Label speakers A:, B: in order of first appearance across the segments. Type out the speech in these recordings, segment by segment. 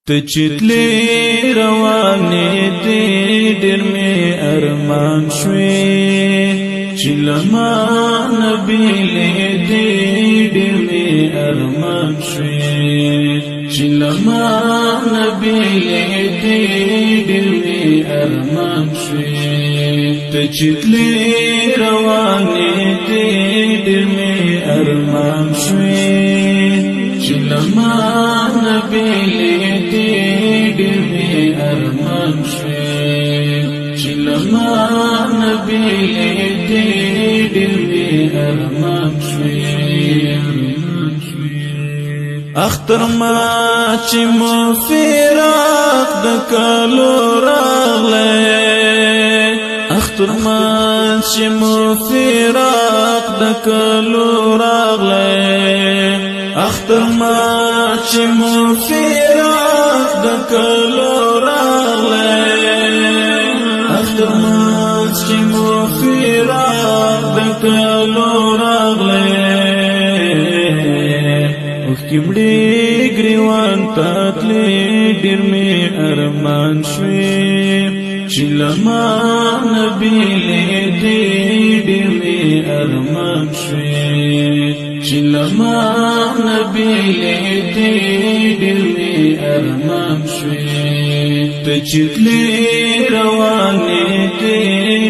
A: تچتلی روانی دی ډیر می ارمان شوی چلما نبی دی ډیر می ارمان شوی چلما نبی دی ډیر می ارمان شوی تچتلی روانی دی ډیر می ارمان شوی چلما نبی ډیر می ارمان شوی چلما نبی ډیر می ارمان شوی اختر ما چې مو فراق د کلو راغله اختر ما چې مو فراق د کلو راغله اختر ما چې مو فراق د کلو راغله اختر ما چې مو فراق د کلو راغله وکړې ګریوان تاتلې ډېر می ارمان شوی چلما نبی دې ډېر می ارمان شوی چلما نبی دې ډېر می ارمان شوی تچتلی روانې دې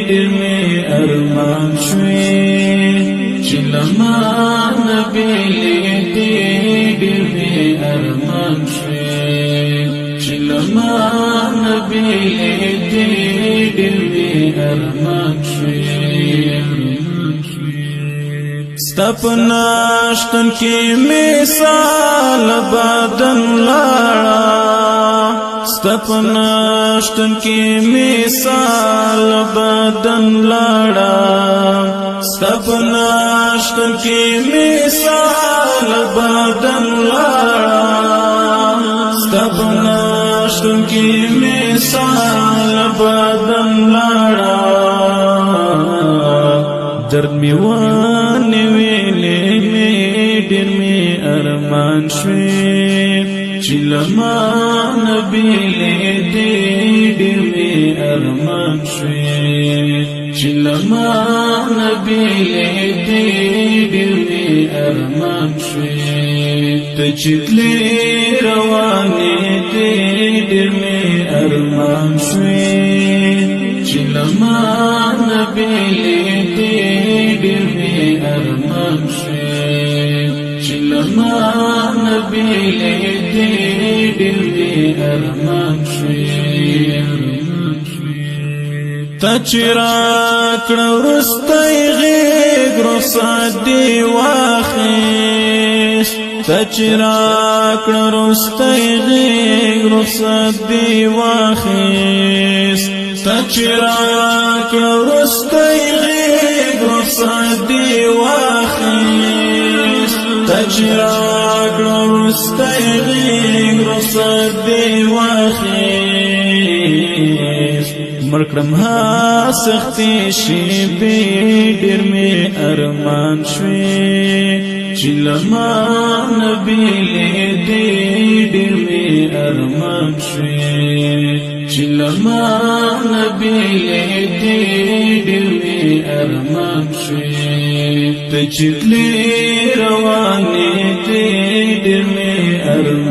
A: ډېر می ارمان شوی چلما نبی ډېر می ارمان شوی چلما نبی ډېر می ارمان شوی ستپناشتن کی مثال بدن لاړه ستپناشتن کی مثال بدن لاړه ستپناشتن کی مثال بدن لاړه ستپناشتن کی مثال بدن لاړه درد می وانه ویلې می ډېر می ارمان شوی چلما نبی دې ډېر می ارمان شوی چلما نبی دې ډېر می ارمان شوی تچتلی روانې دې ډېر می ارمان شوی چلما نبی ډېر می ارمان شوی چلما نبی ډېر می ارمان شوی تچرا کړه ورستای غېږ رخصت دی واخیست تچرا کړه ورستای غېږ رخصت دی واخیست تچرا کړه ورستای غېږ رخصت دی واخیست تچرا کړه ورستای غېږ رخصت دی واخیست مرکړم ها سختي شي به ډېر می ارمان شوی چلما نبی دې ډېر می ارمان شوی چلما نبی دې ډېر می ارمان شوی تچتلی روانې دې ډېر می ارمان